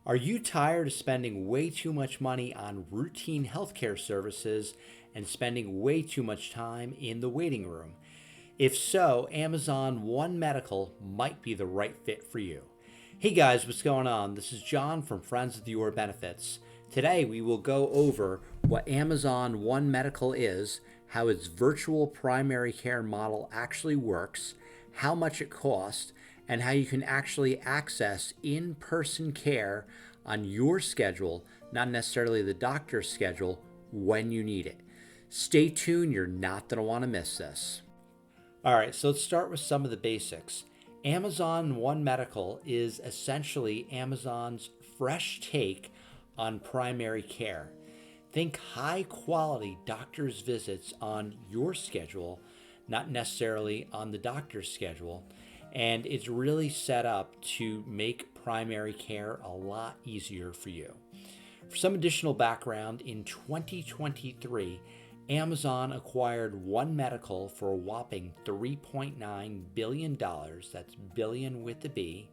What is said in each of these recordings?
Are you tired of spending way too much money on routine healthcare services and spending way too much time in the waiting room? If so, Amazon One Medical might be the right fit for you. Hey guys, what's going on? This is John from Friends with Your Benefits. Today we will go over what Amazon One Medical is, how its virtual primary care model actually works, how much it costs, and how you can actually access in-person care on your schedule, not necessarily the doctor's schedule, when you need it. Stay tuned, you're not going to want to miss this. All right, so let's start with some of the basics. Amazon One Medical is essentially Amazon's fresh take on primary care. Think high quality doctor's visits on your schedule, not necessarily on the doctor's schedule. And it's really set up to make primary care a lot easier for you. For some additional background, in 2023, Amazon acquired One Medical for a whopping $3.9 billion, that's billion with a B,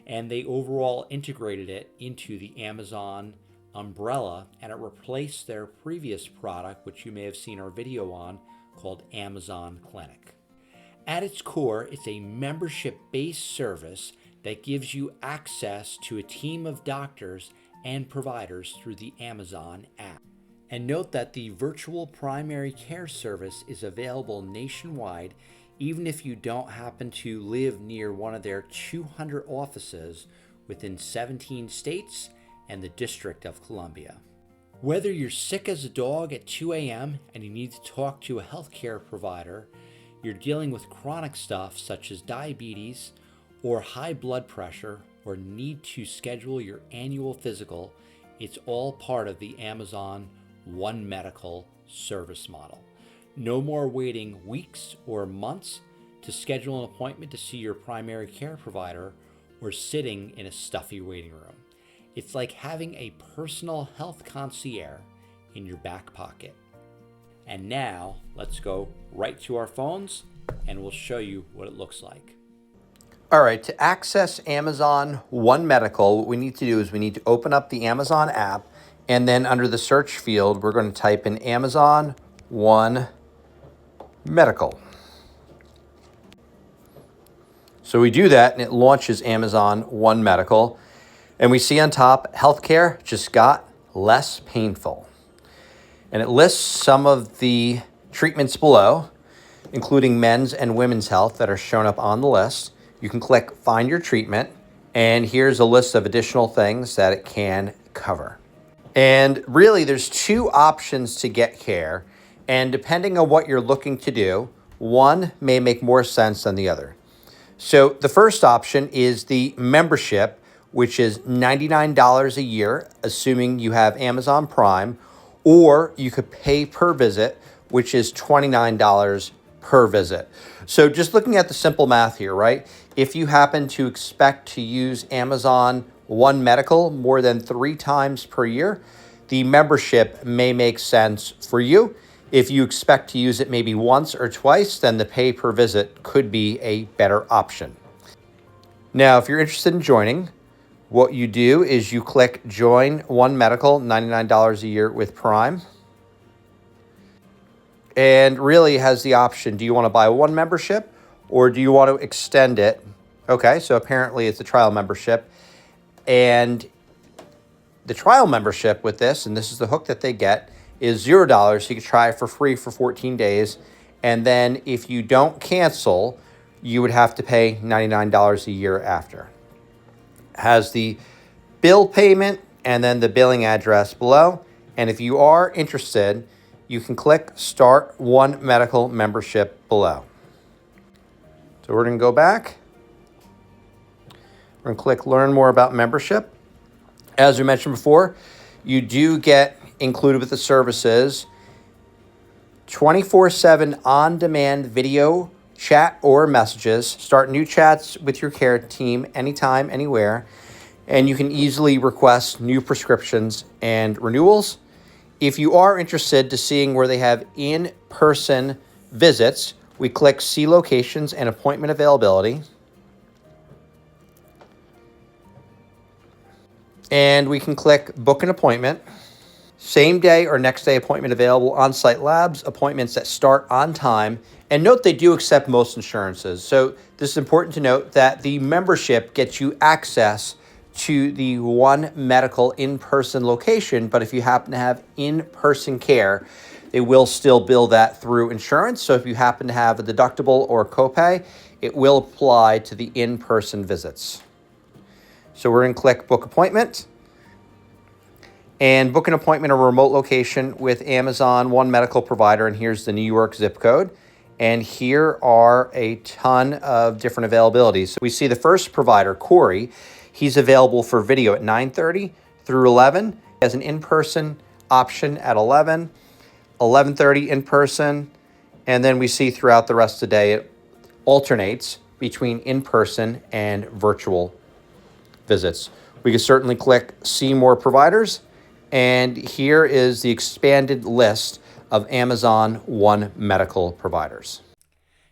and they overall integrated it into the Amazon umbrella, and it replaced their previous product, which you may have seen our video on, called Amazon Clinic. At its core, it's a membership-based service that gives you access to a team of doctors and providers through the Amazon app. And note that the virtual primary care service is available nationwide, even if you don't happen to live near one of their 200 offices within 17 states and the District of Columbia. Whether you're sick as a dog at 2 a.m. and you need to talk to a healthcare provider, you're dealing with chronic stuff such as diabetes or high blood pressure, or need to schedule your annual physical, it's all part of the Amazon One Medical service model. No more waiting weeks or months to schedule an appointment to see your primary care provider or sitting in a stuffy waiting room. It's like having a personal health concierge in your back pocket. And now let's go right to our phones and we'll show you what it looks like. All right, to access Amazon One Medical, what we need to do is we need to open up the Amazon app, and then under the search field, we're going to type in Amazon One Medical. So we do that and it launches Amazon One Medical. And we see on top, healthcare just got less painful. And it lists some of the treatments below, including men's and women's health that are shown up on the list. You can click Find Your Treatment, and here's a list of additional things that it can cover. And really, there's two options to get care, and depending on what you're looking to do, one may make more sense than the other. So the first option is the membership, which is $99 a year, assuming you have Amazon Prime, or you could pay per visit, which is $29 per visit. So just looking at the simple math here, right? If you happen to expect to use Amazon One Medical more than 3 times per year, the membership may make sense for you. If you expect to use it maybe once or twice, then the pay per visit could be a better option. Now, if you're interested in joining, what you do is you click Join One Medical, $99 a year with Prime. And really has the option, do you want to buy one membership or do you want to extend it? Okay, so apparently it's a trial membership. And the trial membership with this, and this is the hook that they get, is $0. So you can try it for free for 14 days. And then if you don't cancel, you would have to pay $99 a year after. Has the bill payment and then the billing address below. And if you are interested, you can click Start One Medical Membership below. So we're going to go back. We're going to click Learn More About Membership. As we mentioned before, you do get included with the services 24/7 on-demand video chat or messages. Start new chats with your care team anytime, anywhere. And you can easily request new prescriptions and renewals. If you are interested to seeing where they have in-person visits, we click See Locations and Appointment Availability. And we can click book an appointment. Same day or next day appointment available, on-site labs, appointments that start on time. And note they do accept most insurances. So this is important to note that the membership gets you access to the One Medical in-person location, but if you happen to have in-person care, they will still bill that through insurance. So if you happen to have a deductible or copay, it will apply to the in-person visits. So we're going to click book appointment and book an appointment at a remote location with Amazon One Medical provider. And here's the New York zip code. And here are a ton of different availabilities. So we see the first provider, Corey. He's available for video at 9:30 through 11. He has an in-person option at 11, 11:30 in person. And then we see throughout the rest of the day, it alternates between in-person and virtual visits. We can certainly click see more providers. And here is the expanded list of Amazon One Medical providers.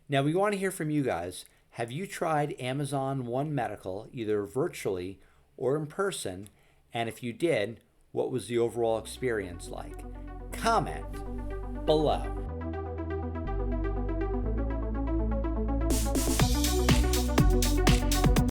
Now we want to hear from you guys. Have you tried Amazon One Medical either virtually or in person? And if you did, what was the overall experience like? Comment below.